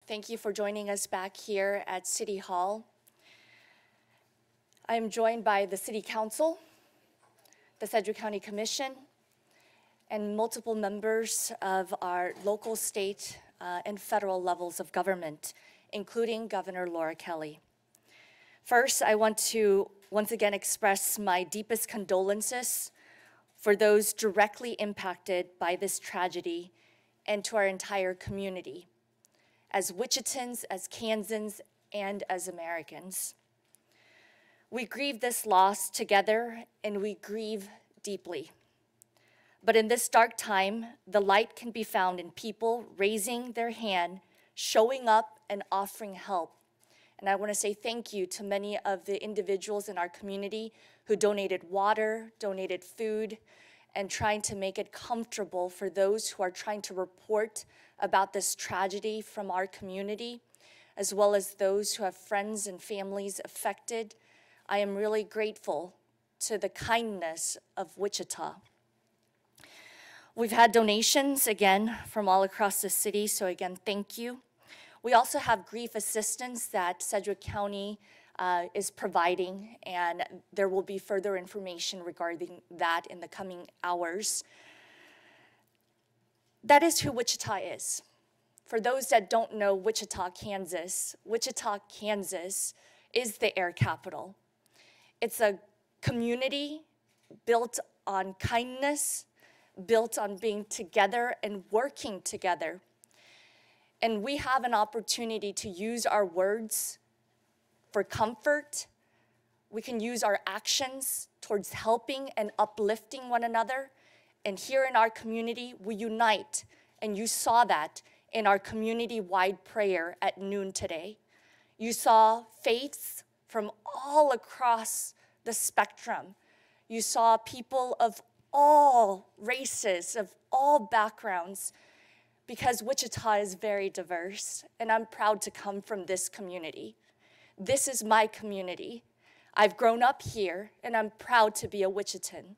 Thank you for joining us back here at City Hall. I am joined by the City Council, the Sedgwick County Commission, and multiple members of our local, state, and federal levels of government, including Governor Laura Kelly. First, I want to once again express my deepest condolences for those directly impacted by this tragedy and to our entire community, as Wichitans, as Kansans, and as Americans. We grieve this loss together, and we grieve deeply. But in this dark time, the light can be found in people raising their hand, showing up, and offering help. And I want to say thank you to many of the individuals in our community who donated water, donated food, and trying to make it comfortable for those who are trying to report about this tragedy from our community, as well as those who have friends and families affected. I am really grateful to the kindness of Wichita. We've had donations, again, from all across the city, so again, thank you. We also have grief assistance that Sedgwick County is providing, and there will be further information regarding that in the coming hours. That is who Wichita is. For those that don't know Wichita, Kansas is the air capital. It's a community built on kindness, built on being together and working together. And we have an opportunity to use our words for comfort. We can use our actions towards helping and uplifting one another. And here in our community, we unite. And you saw that in our community-wide prayer at noon today. You saw faiths from all across the spectrum. You saw people of all races, of all backgrounds, because Wichita is very diverse, and I'm proud to come from this community. This is my community. I've grown up here, and I'm proud to be a Wichitan.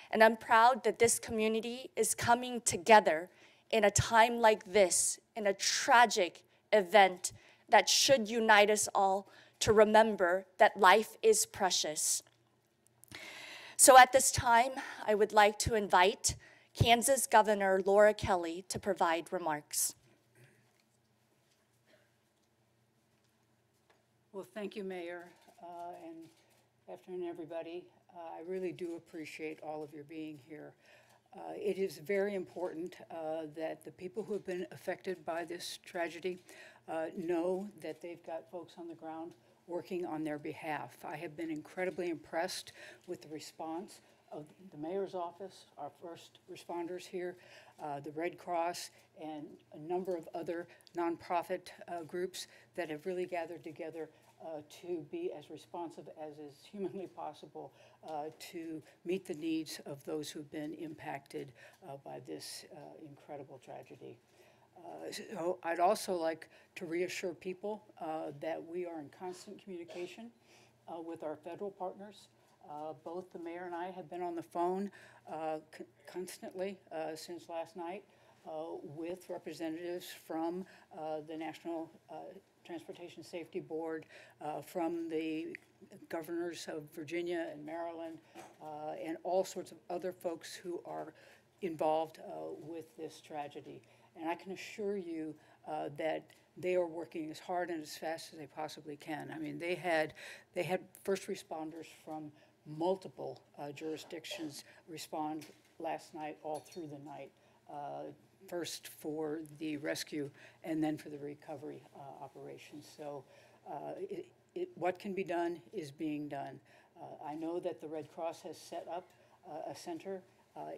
And I'm proud that this community is coming together in a time like this, in a tragic event that should unite us all to remember that life is precious. So at this time, I would like to invite Kansas Governor Laura Kelly to provide remarks. Well, thank you, Mayor, and afternoon, everybody. I really do appreciate all of your being here. It is very important that the people who have been affected by this tragedy know that they've got folks on the ground working on their behalf. I have been incredibly impressed with the response of the mayor's office, our first responders here, the Red Cross, and a number of other nonprofit groups that have really gathered together to be as responsive as is humanly possible to meet the needs of those who've been impacted by this incredible tragedy. So I'd also like to reassure people that we are in constant communication with our federal partners. Both the mayor and I have been on the phone constantly since last night with representatives from the National Transportation Safety Board, from the governors of Virginia and Maryland, and all sorts of other folks who are involved with this tragedy. And I can assure you that they are working as hard and as fast as they possibly can. I mean, they had first responders from multiple jurisdictions respond last night, all through the night, first for the rescue and then for the recovery operations. So what can be done is being done. I know that the Red Cross has set up a center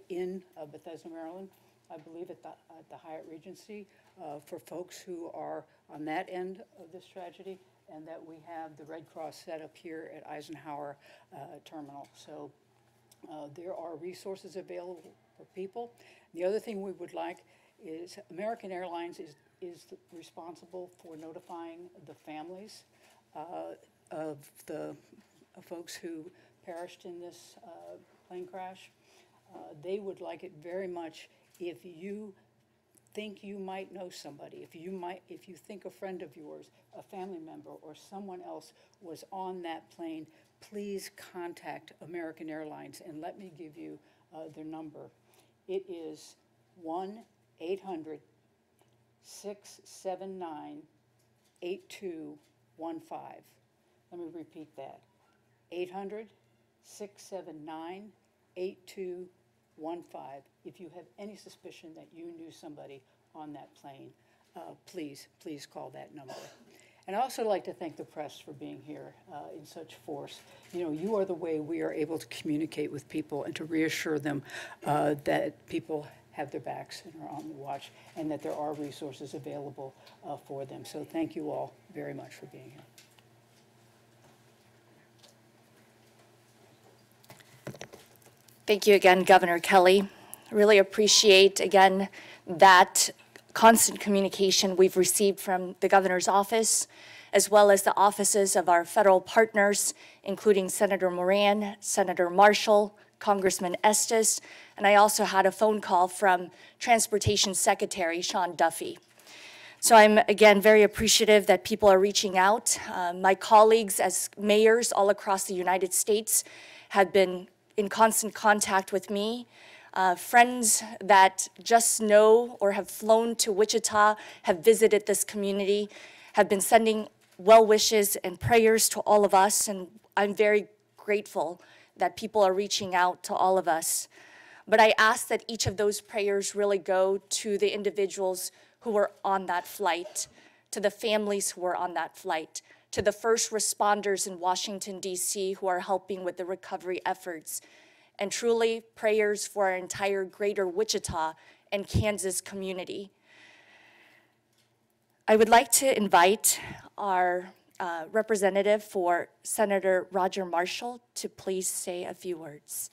in Bethesda, Maryland, I believe at the Hyatt Regency, for folks who are on that end of this tragedy, and that we have the Red Cross set up here at Eisenhower Terminal. So there are resources available for people. The other thing we would like is American Airlines is responsible for notifying the families of the folks who perished in this plane crash. They would like it very much if you think you might know somebody, if you think a friend of yours, a family member, or someone else was on that plane, please contact American Airlines, and let me give you their number. It is 1-800-679-8215. Let me repeat that. 800-679-8215. If you have any suspicion that you knew somebody on that plane, please call that number. And I also like to thank the press for being here in such force. You know, you are the way we are able to communicate with people and to reassure them that people have their backs and are on the watch, and that there are resources available for them. So thank you all very much for being here. Thank you again, Governor Kelly. Really appreciate, again, that constant communication we've received from the governor's office, as well as the offices of our federal partners, including Senator Moran, Senator Marshall, Congressman Estes, and I also had a phone call from Transportation Secretary Sean Duffy. So I'm, again, very appreciative that people are reaching out. My colleagues as mayors all across the United States have been in constant contact with me. Friends that just know or have flown to Wichita, have visited this community, have been sending well wishes and prayers to all of us, and I'm very grateful that people are reaching out to all of us. But I ask that each of those prayers really go to the individuals who were on that flight, to the families who were on that flight, to the first responders in Washington, D.C. who are helping with the recovery efforts, and truly prayers for our entire greater Wichita and Kansas community. I would like to invite our representative for Senator Roger Marshall to please say a few words.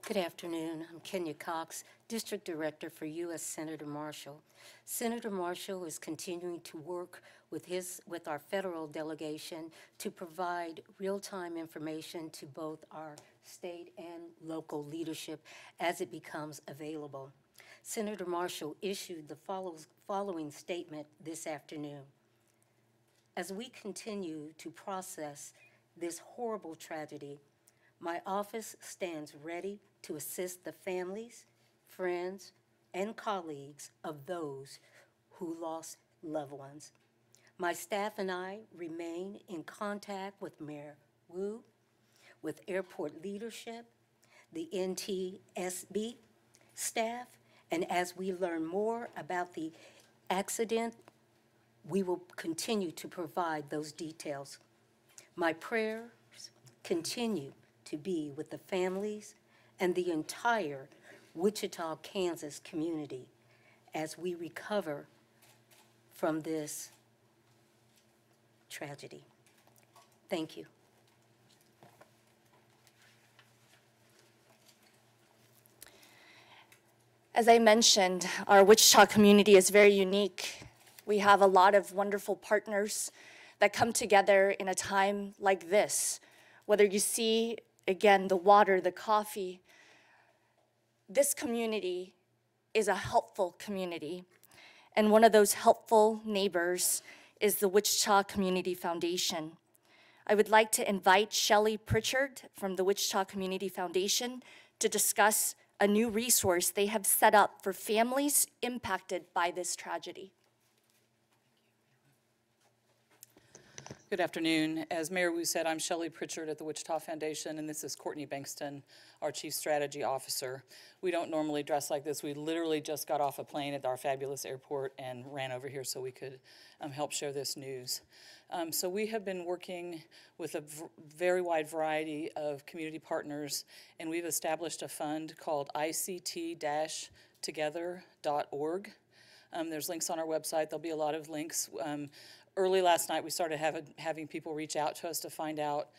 Good afternoon. I'm Kenya Cox, District Director for U.S. Senator Marshall. Senator Marshall is continuing to work with our federal delegation to provide real-time information to both our state and local leadership as it becomes available. Senator Marshall issued the following statement this afternoon. As we continue to process this horrible tragedy, my office stands ready to assist the families, friends, and colleagues of those who lost loved ones. My staff and I remain in contact with Mayor Wu, with airport leadership, the NTSB staff, and as we learn more about the accident, we will continue to provide those details. My prayers continue to be with the families and the entire Wichita, Kansas community as we recover from this tragedy. Thank you. As I mentioned, our Wichita community is very unique. We have a lot of wonderful partners that come together in a time like this. Whether you see, again, the water, the coffee, this community is a helpful community. And one of those helpful neighbors is the Wichita Community Foundation. I would like to invite Shelley Pritchard from the Wichita Community Foundation to discuss a new resource they have set up for families impacted by this tragedy. Good afternoon. As Mayor Wu said, I'm Shelley Pritchard at the Wichita Foundation, and this is Courtney Bankston, our Chief Strategy Officer. We don't normally dress like this. We literally just got off a plane at our fabulous airport and ran over here so we could help share this news. So we have been working with a very wide variety of community partners, and we've established a fund called ict-together.org. There's links on our website. There'll be a lot of links. Early last night, we started having people reach out to us to find out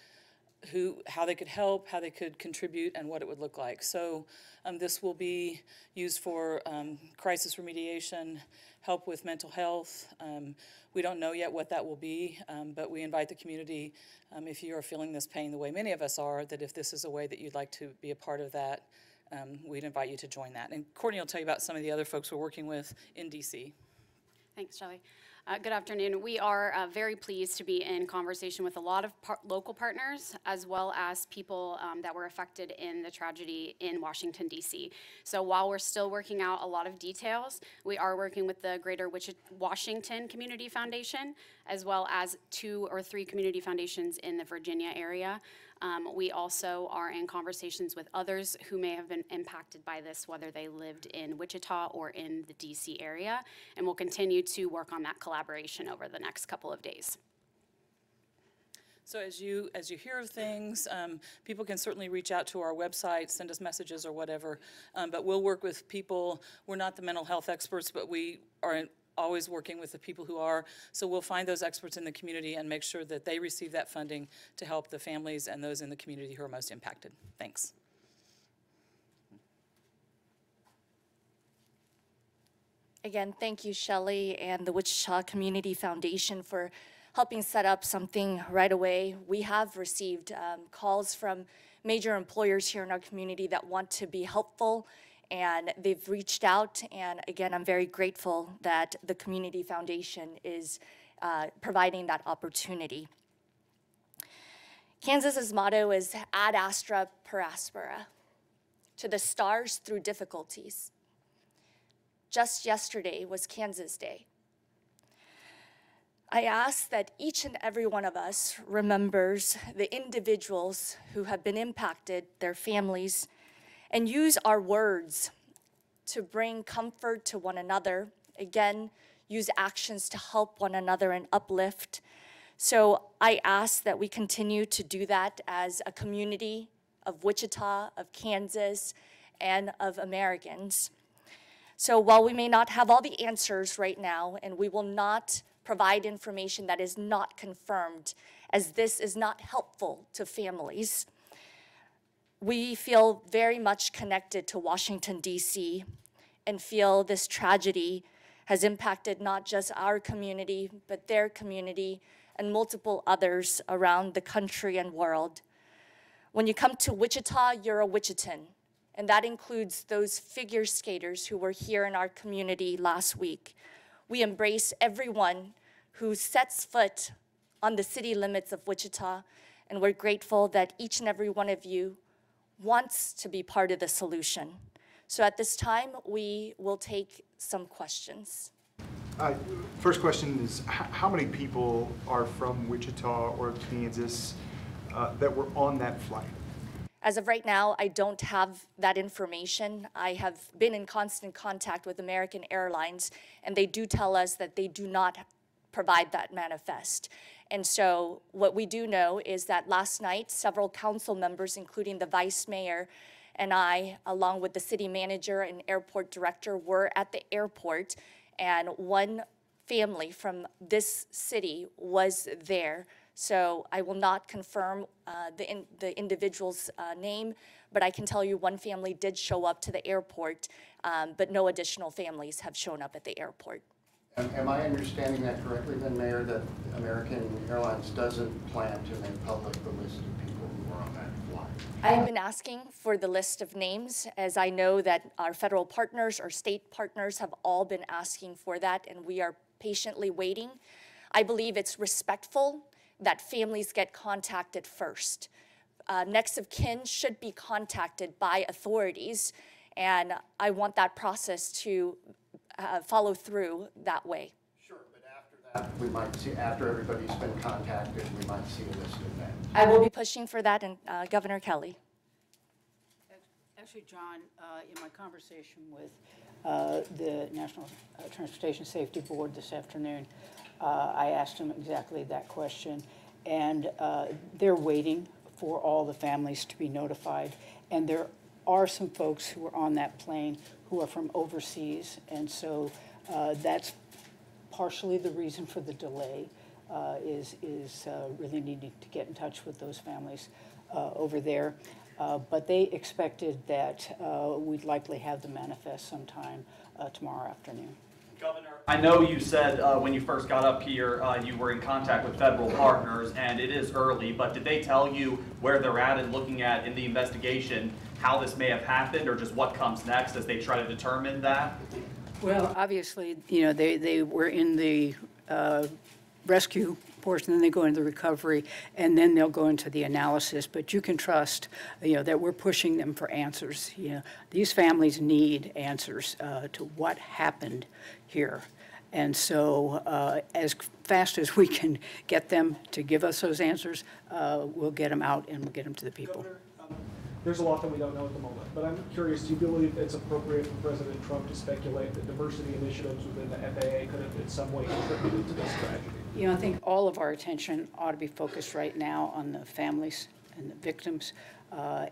how they could help, how they could contribute, and what it would look like. So this will be used for crisis remediation, help with mental health. We don't know yet what that will be, but we invite the community, if you are feeling this pain the way many of us are, that if this is a way that you'd like to be a part of that, we'd invite you to join that. And Courtney will tell you about some of the other folks we're working with in DC. Thanks, Shelley. Good afternoon. We are very pleased to be in conversation with a lot of local partners, as well as people that were affected in the tragedy in Washington, D.C. So while we're still working out a lot of details, we are working with the Greater Washington Community Foundation, as well as 2 or 3 community foundations in the Virginia area. We also are in conversations with others who may have been impacted by this, whether they lived in Wichita or in the DC area, and we'll continue to work on that collaboration over the next couple of days. So as you hear of things, people can certainly reach out to our website, send us messages or whatever, but we'll work with people. We're not the mental health experts, but we are always working with the people who are. So we'll find those experts in the community and make sure that they receive that funding to help the families and those in the community who are most impacted. Thanks. Again, thank you, Shelley, and the Wichita Community Foundation for helping set up something right away. We have received calls from major employers here in our community that want to be helpful, and they've reached out, and again, I'm very grateful that the Community Foundation is providing that opportunity. Kansas's motto is ad astra per aspera, to the stars through difficulties. Just yesterday was Kansas Day. I ask that each and every one of us remembers the individuals who have been impacted, their families, and use our words to bring comfort to one another. Again, use actions to help one another and uplift. So I ask that we continue to do that as a community of Wichita, of Kansas, and of Americans. So while we may not have all the answers right now, and we will not provide information that is not confirmed, as this is not helpful to families, we feel very much connected to Washington, D.C., and feel this tragedy has impacted not just our community, but their community and multiple others around the country and world. When you come to Wichita, you're a Wichitan, and that includes those figure skaters who were here in our community last week. We embrace everyone who sets foot on the city limits of Wichita, and we're grateful that each and every one of you wants to be part of the solution. So at this time, we will take some questions. First question is, how many people are from Wichita or Kansas that were on that flight? As of right now, I don't have that information. I have been in constant contact with American Airlines, and they do tell us that they do not provide that manifest. And so what we do know is that last night, several council members, including the vice mayor and I, along with the city manager and airport director, were at the airport, and one family from this city was there. So I will not confirm the individual's name, but I can tell you one family did show up to the airport, but no additional families have shown up at the airport. Am I understanding that correctly then, Mayor, that American Airlines doesn't plan to make public the list of people who are on that flight? I have been asking for the list of names, as I know that our federal partners, our state partners have all been asking for that, and we are patiently waiting. I believe it's respectful that families get contacted first. Next of kin should be contacted by authorities, and I want that process to follow through that way. Sure, but after that, we might see, after everybody's been contacted, we might see a list of names. I will be pushing for that, and Governor Kelly. Actually, John, in my conversation with the National Transportation Safety Board this afternoon, I asked them exactly that question, and they're waiting for all the families to be notified, and there are some folks who are on that plane who are from overseas, and so that's partially the reason for the delay. is really needing to get in touch with those families over there. But they expected that we'd likely have the manifest sometime tomorrow afternoon. Governor, I know you said when you first got up here you were in contact with federal partners, and it is early, but did they tell you where they're at and looking at in the investigation how this may have happened, or just what comes next as they try to determine that? Well, obviously, you know, they were in the rescue portion, then they go into the recovery, and then they'll go into the analysis. But you can trust, you know, that we're pushing them for answers. You know, these families need answers to what happened here. And so as fast as we can get them to give us those answers, we'll get them out and we'll get them to the people. Governor, there's a lot that we don't know at the moment, but I'm curious, do you believe it's appropriate for President Trump to speculate that diversity initiatives within the FAA could have in some way contributed to this tragedy? You know, I think all of our attention ought to be focused right now on the families and the victims,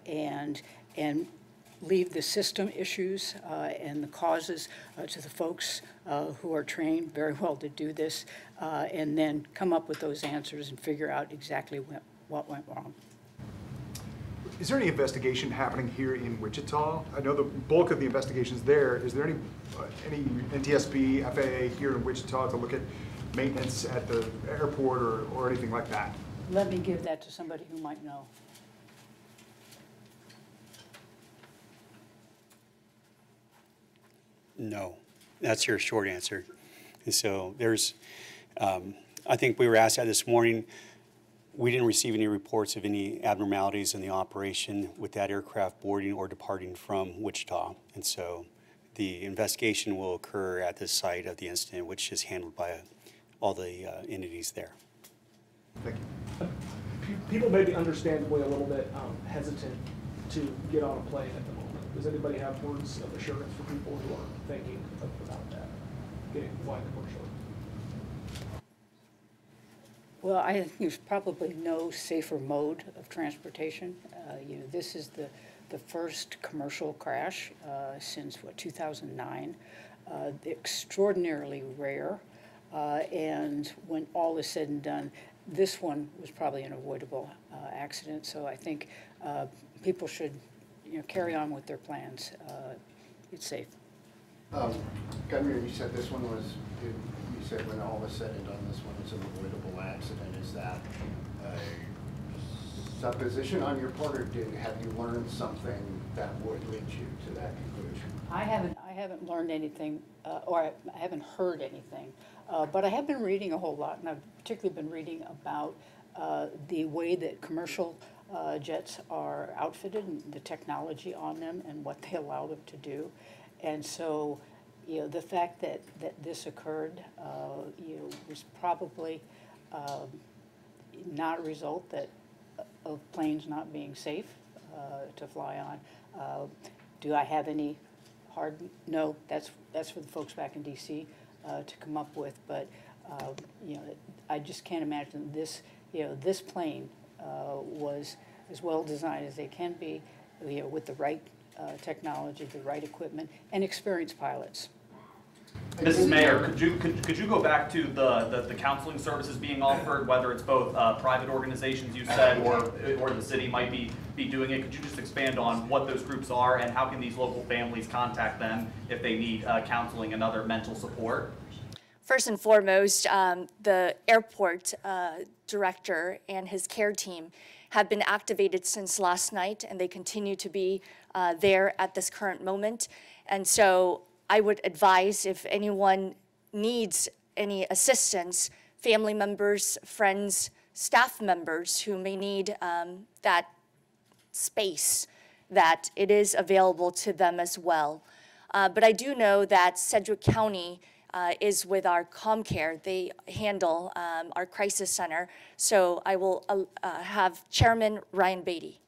and leave the system issues and the causes to the folks who are trained very well to do this, and then come up with those answers and figure out exactly what went wrong. Is there any investigation happening here in Wichita? I know the bulk of the investigation's there. Is there any NTSB, FAA here in Wichita to look at maintenance at the airport or anything like that? Let me give that to somebody who might know. No, that's your short answer. And so there's, I think we were asked that this morning. We didn't receive any reports of any abnormalities in the operation with that aircraft boarding or departing from Wichita. And so the investigation will occur at the site of the incident, which is handled by all the entities there. Thank you. People may be understandably a little bit hesitant to get on a plane at the moment. Does anybody have words of assurance for people who are thinking about that, getting flying commercially? Well, I think there's probably no safer mode of transportation. You know, this is the first commercial crash since, 2009. Extraordinarily rare. And when all is said and done, this one was probably an avoidable accident. So I think people should, you know, carry on with their plans. It's safe. Governor, you said this one was, you said when all is said and done, this one is an avoidable accident. Is that a supposition on your part, or have you learned something that would lead you to that conclusion? I haven't learned anything, or I haven't heard anything, but I have been reading a whole lot, and I've particularly been reading about the way that commercial jets are outfitted and the technology on them and what they allow them to do. And so, you know, the fact that this occurred, you know, was probably not a result of planes not being safe to fly on. Do I have any hard? No, that's for the folks back in D.C. To come up with. But you know, I just can't imagine this. You know, this plane was as well designed as they can be, you know, with the right technology, the right equipment, and experienced pilots. Mrs. Mayor, could you go back to the counseling services being offered, whether it's both private organizations you said or the city might be doing it? Could you just expand on what those groups are and how can these local families contact them if they need counseling and other mental support? First and foremost, the airport director and his care team have been activated since last night, and they continue to be there at this current moment. And so I would advise, if anyone needs any assistance, family members, friends, staff members who may need that space, that it is available to them as well. But I do know that Sedgwick County is with our ComCare. They handle our crisis center. So I will have Chairman Ryan Beatty.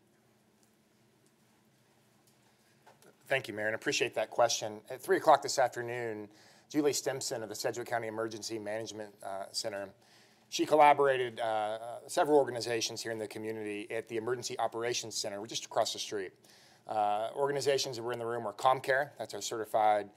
Thank you, Mayor, and appreciate that question. At 3 o'clock this afternoon, Julie Stimson of the Sedgwick County Emergency Management Center, she collaborated several organizations here in the community at the Emergency Operations Center, just across the street. Organizations that were in the room were ComCare, that's our certified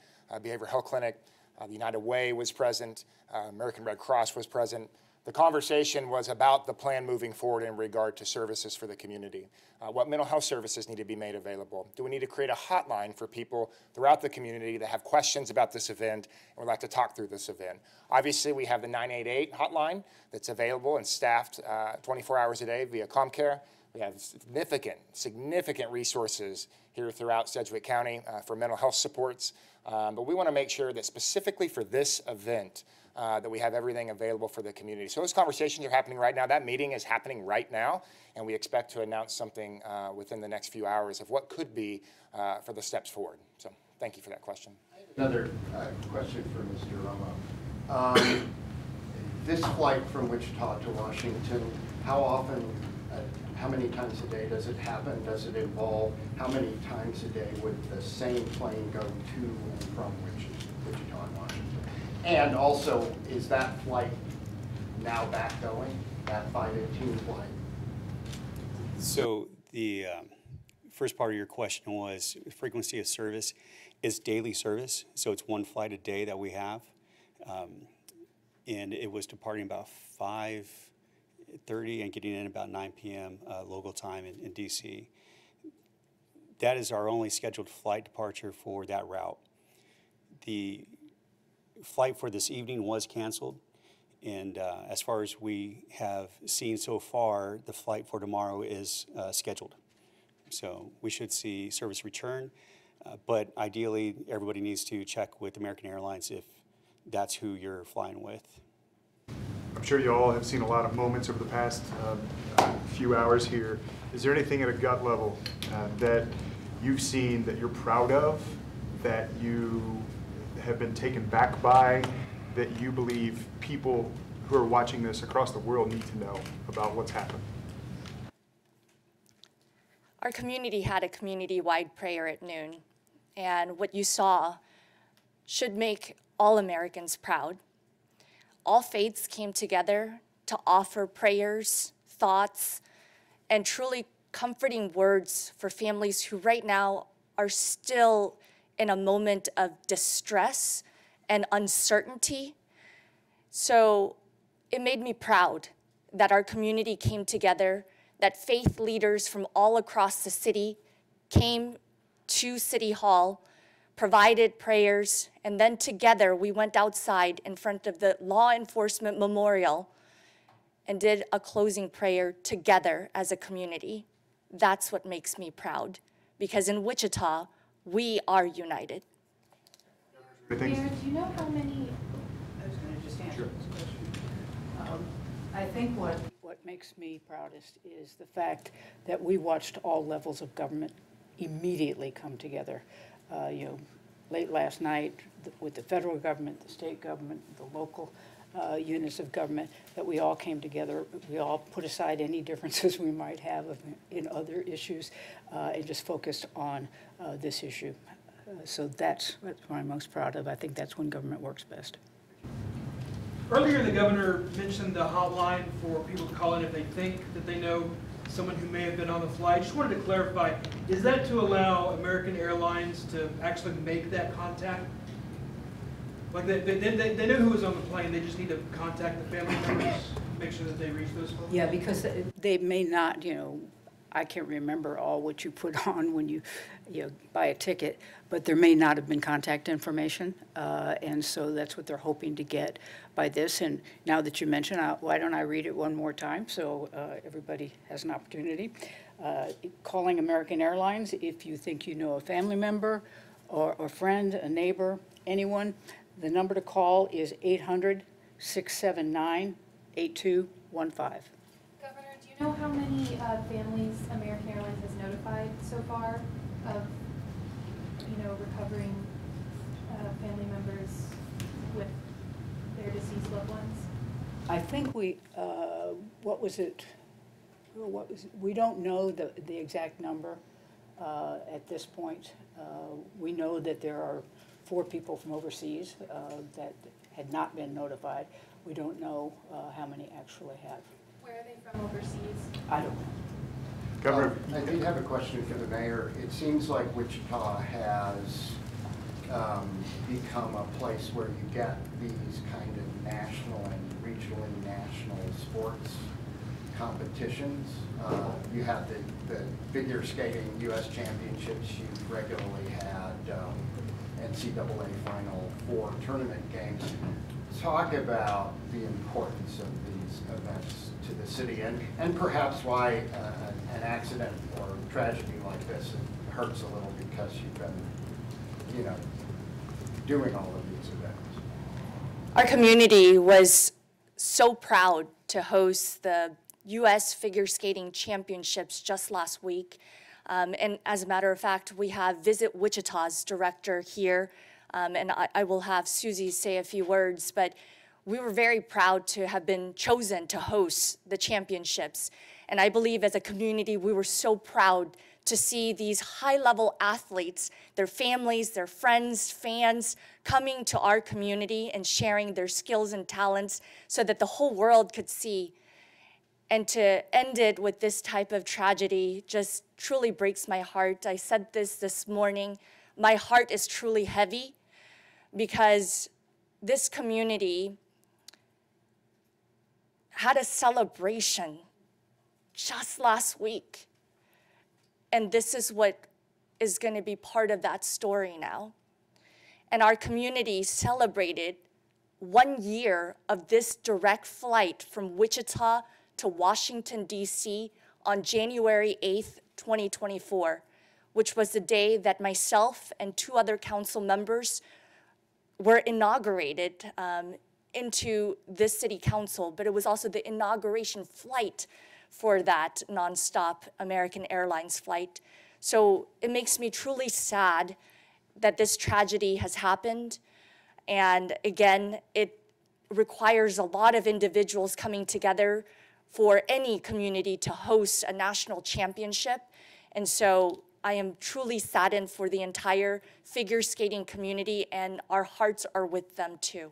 behavioral health clinic. The United Way was present, American Red Cross was present, The conversation was about the plan moving forward in regard to services for the community. What mental health services need to be made available? Do we need to create a hotline for people throughout the community that have questions about this event and would like to talk through this event? Obviously, we have the 988 hotline that's available and staffed 24 hours a day via ComCare. We have significant resources here throughout Sedgwick County for mental health supports. But we want to make sure that specifically for this event, that we have everything available for the community. So those conversations are happening right now. That meeting is happening right now, and we expect to announce something within the next few hours of what could be for the steps forward. So thank you for that question. Another question for Mr. Romo. This flight from Wichita to Washington, how often, how many times a day does it happen? Does it involve, how many times a day would the same plane go to and from Wichita and Washington? And also, is that flight now back going, that 518 flight? So the first part of your question was frequency of service. It's daily service, so it's one flight a day that we have. And it was departing about 5:30 and getting in about 9 p.m. Local time in DC. That is our only scheduled flight departure for that route. The flight for this evening was canceled, and as far as we have seen so far, the flight for tomorrow is scheduled. So we should see service return, but ideally everybody needs to check with American Airlines if that's who you're flying with. I'm sure you all have seen a lot of moments over the past few hours here. Is there anything at a gut level that you've seen that you're proud of, that you have been taken back by, that you believe people who are watching this across the world need to know about what's happened? Our community had a community-wide prayer at noon, and what you saw should make all Americans proud. All faiths came together to offer prayers, thoughts, and truly comforting words for families who right now are still in a moment of distress and uncertainty. So it made me proud that our community came together, that faith leaders from all across the city came to City Hall, provided prayers, and then together we went outside in front of the Law Enforcement Memorial and did a closing prayer together as a community. That's what makes me proud, because in Wichita, we are united. Mayor, do you know how many, I was going to just answer this question. I think what makes me proudest is the fact that we watched all levels of government immediately come together. Late last night with the federal government, the state government, the local units of government, that we all came together. We all put aside any differences we might have in other issues and just focused on this issue. So that's what I'm most proud of. I think that's when government works best. Earlier, the governor mentioned the hotline for people to call in if they think that they know someone who may have been on the flight. Just wanted to clarify, is that to allow American Airlines to actually make that contact? Like they know who was on the plane, they just need to contact the family members, make sure that they reach those folks? Yeah, because they may not, I can't remember all what you put on when you buy a ticket, but there may not have been contact information, and so that's what they're hoping to get by this. And now that you mention, why don't I read it one more time so everybody has an opportunity. Calling American Airlines if you think you know a family member or a friend, a neighbor, anyone. The number to call is 800-679-8215. Governor, do you know how many families American Airlines has notified so far of, recovering family members with their deceased loved ones? I think we don't know the exact number at this point. We know that there are 4 people from overseas that had not been notified. We don't know how many actually have. Where are they from overseas? I don't know. Governor, I do have a question for the mayor. It seems like Wichita has become a place where you get these kind of national and regionally national sports competitions. You have the figure skating U.S. championships. You've regularly had NCAA Final Four tournament games. Talk about the importance of these events to the city, and perhaps why an accident or tragedy like this hurts a little because you've been, doing all of these events. Our community was so proud to host the U.S. Figure Skating Championships just last week. And as a matter of fact, we have Visit Wichita's director here, and I will have Susie say a few words, but we were very proud to have been chosen to host the championships. And I believe as a community, we were so proud to see these high-level athletes, their families, their friends, fans, coming to our community and sharing their skills and talents so that the whole world could see. And to end it with this type of tragedy just truly breaks my heart. I said this morning, my heart is truly heavy because this community had a celebration just last week. And this is what is going to be part of that story now. And our community celebrated 1 year of this direct flight from Wichita to Washington, D.C. on January 8th, 2024, which was the day that myself and 2 other council members were inaugurated into this city council, but it was also the inauguration flight for that nonstop American Airlines flight. So it makes me truly sad that this tragedy has happened. And again, it requires a lot of individuals coming together for any community to host a national championship. And so I am truly saddened for the entire figure skating community, and our hearts are with them too.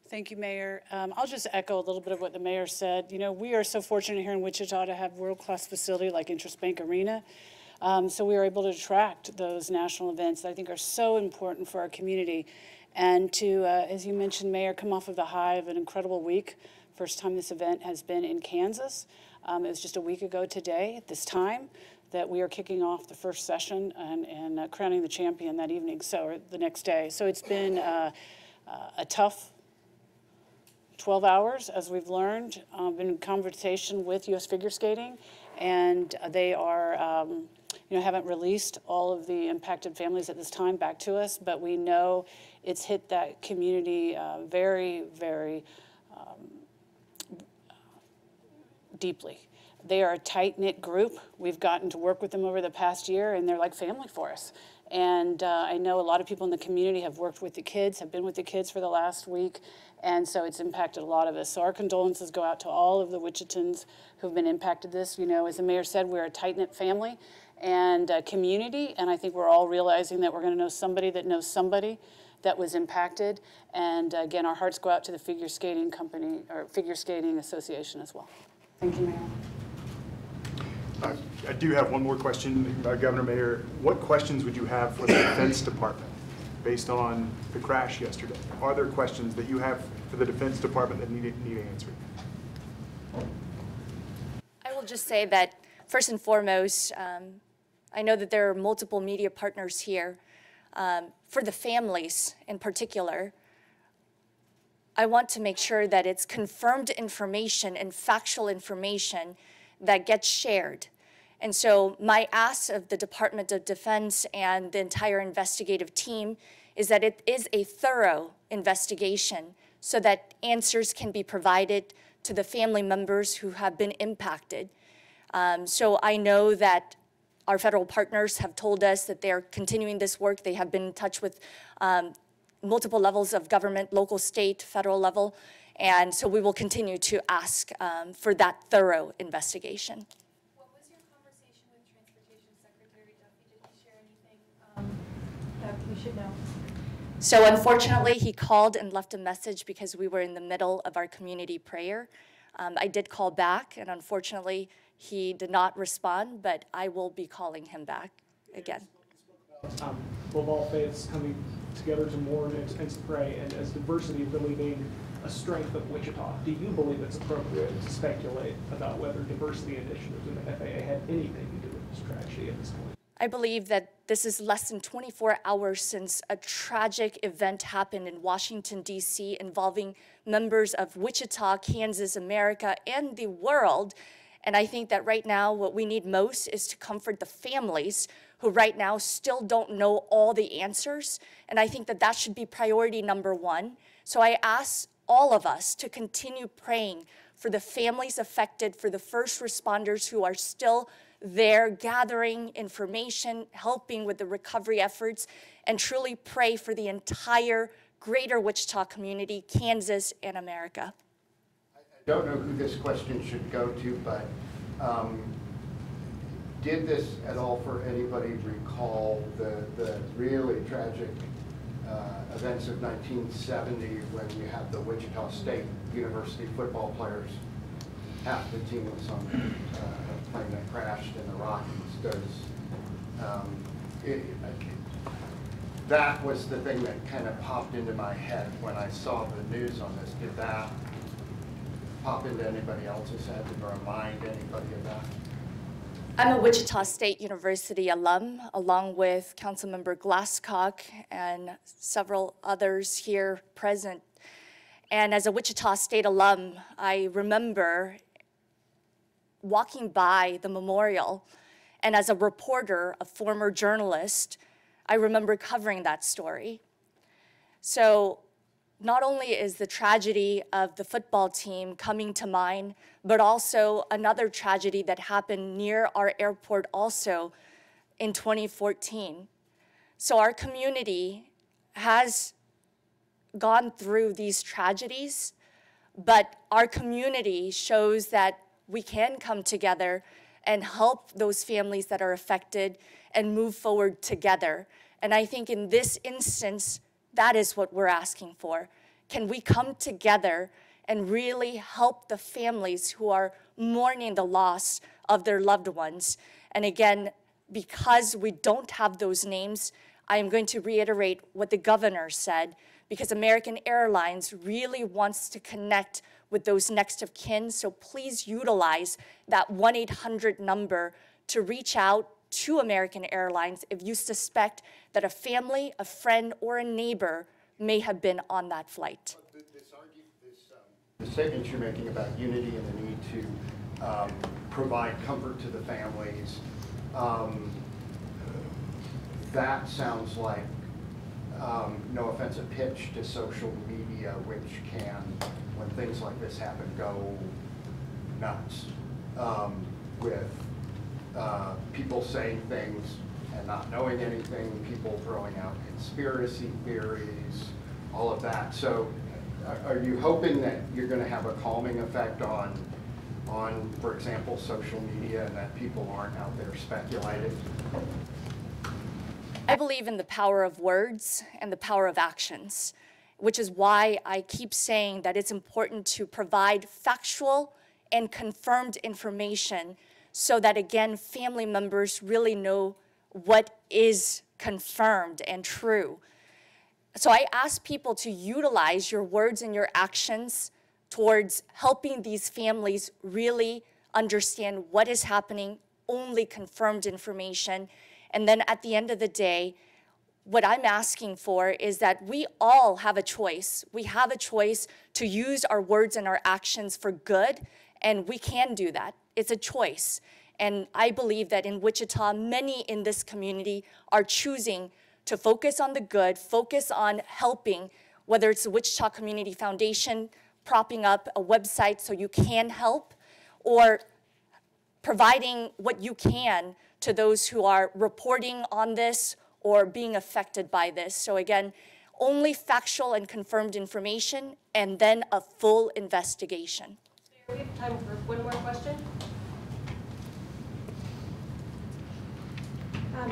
Thank you, Mayor. I'll just echo a little bit of what the mayor said. We are so fortunate here in Wichita to have world-class facility like Interest Bank Arena. So we are able to attract those national events that I think are so important for our community. And to, as you mentioned, Mayor, come off of the high of an incredible week. First time this event has been in Kansas. It was just a week ago today at this time that we are kicking off the first session and crowning the champion that evening, or the next day. So it's been a tough 12 hours, as we've learned. Been in conversation with U.S. Figure Skating, and they are, haven't released all of the impacted families at this time back to us, but we know it's hit that community very, very deeply. They are a tight-knit group. We've gotten to work with them over the past year, and they're like family for us. And I know a lot of people in the community have worked with the kids, have been with the kids for the last week, and so it's impacted a lot of us. So our condolences go out to all of the Wichitans who've been impacted this. As the mayor said, we're a tight-knit family and community, and I think we're all realizing that we're going to know somebody that knows somebody that was impacted. And again, our hearts go out to the Figure Skating Company, or Figure Skating Association as well. Thank you, Mayor. I do have one more question, Governor Mayor. What questions would you have for the Defense Department based on the crash yesterday? Are there questions that you have for the Defense Department that need answered? I will just say that first and foremost, I know that there are multiple media partners here. For the families in particular, I want to make sure that it's confirmed information and factual information that gets shared. And so my ask of the Department of Defense and the entire investigative team is that it is a thorough investigation so that answers can be provided to the family members who have been impacted. So I know that our federal partners have told us that they're continuing this work. They have been in touch with multiple levels of government, local, state, federal level. And so we will continue to ask for that thorough investigation. What was your conversation with Transportation Secretary Duffy? Did he share anything that we should know? So unfortunately, he called and left a message because we were in the middle of our community prayer. I did call back, and unfortunately, he did not respond, but I will be calling him back again. Spoke about of all faiths coming together to mourn and to pray, and as diversity really being a strength of Wichita. Do you believe it's appropriate to speculate about whether diversity initiatives in the FAA had anything to do with this tragedy at this point? I believe that this is less than 24 hours since a tragic event happened in Washington, D.C., involving members of Wichita, Kansas, America, and the world. And I think that right now what we need most is to comfort the families who right now still don't know all the answers. And I think that that should be priority number one. So I ask all of us to continue praying for the families affected, for the first responders who are still there gathering information, helping with the recovery efforts, and truly pray for the entire greater Wichita community, Kansas, and America. I don't know who this question should go to, but did this at all for anybody recall the really tragic events of 1970 when you have the Wichita State University football players? Half the team was on a plane that crashed in the Rockies. That was the thing that kind of popped into my head when I saw the news on this. Did that pop into anybody else's head to remind anybody of that? I'm a Wichita State University alum, along with Councilmember Glasscock and several others here present. And as a Wichita State alum, I remember walking by the memorial, and as a reporter, a former journalist, I remember covering that story. So not only is the tragedy of the football team coming to mind, but also another tragedy that happened near our airport also in 2014. So our community has gone through these tragedies, but our community shows that we can come together and help those families that are affected and move forward together. And I think in this instance, that is what we're asking for. Can we come together and really help the families who are mourning the loss of their loved ones? And again, because we don't have those names, I am going to reiterate what the governor said, because American Airlines really wants to connect with those next of kin. So please utilize that 1-800 number to reach out to American Airlines if you suspect that a family, a friend, or a neighbor may have been on that flight. The statements you're making about unity and the need to provide comfort to the families, that sounds like, no offense, a pitch to social media, which can, when things like this happen, go nuts with people saying things and not knowing anything, people throwing out conspiracy theories, all of that. So are you hoping that you're going to have a calming effect on, for example, social media, and that people aren't out there speculating? I believe in the power of words and the power of actions, which is why I keep saying that it's important to provide factual and confirmed information so that, again, family members really know what is confirmed and true. So I ask people to utilize your words and your actions towards helping these families really understand what is happening, only confirmed information. And then at the end of the day, what I'm asking for is that we all have a choice. We have a choice to use our words and our actions for good, and we can do that. It's a choice. And I believe that in Wichita, many in this community are choosing to focus on the good, focus on helping, whether it's the Wichita Community Foundation propping up a website so you can help, or providing what you can to those who are reporting on this or being affected by this. So again, only factual and confirmed information, and then a full investigation. We have time for one more question.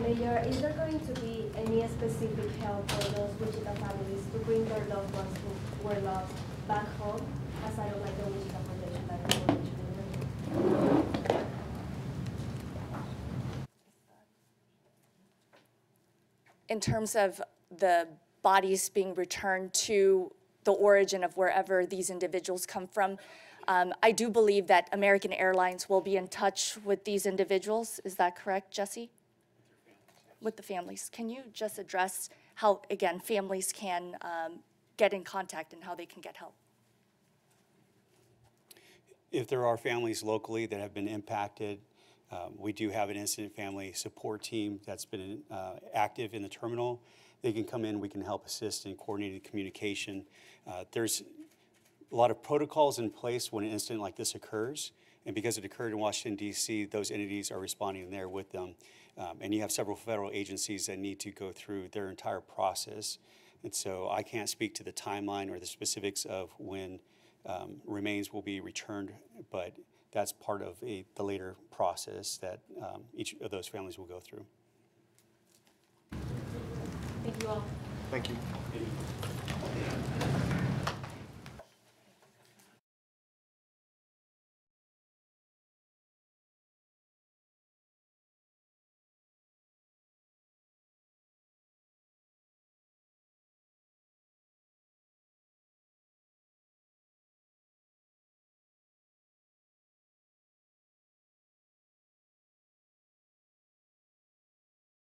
Mayor, is there going to be any specific help for those Wichita families to bring their loved ones who were lost back home, aside of like the Wichita Foundation that you mentioned? in terms of the bodies being returned to the origin of wherever these individuals come from, I do believe that American Airlines will be in touch with these individuals. Is that correct, Jesse? With the families. Can you just address how, again, families can get in contact and how they can get help? If there are families locally that have been impacted, we do have an incident family support team that's been active in the terminal. They can come in, we can help assist in coordinated communication. There's a lot of protocols in place when an incident like this occurs, and because it occurred in Washington, D.C., those entities are responding there with them. And you have several federal agencies that need to go through their entire process. And so I can't speak to the timeline or the specifics of when remains will be returned, but that's part of the later process that each of those families will go through. Thank you all. Thank you.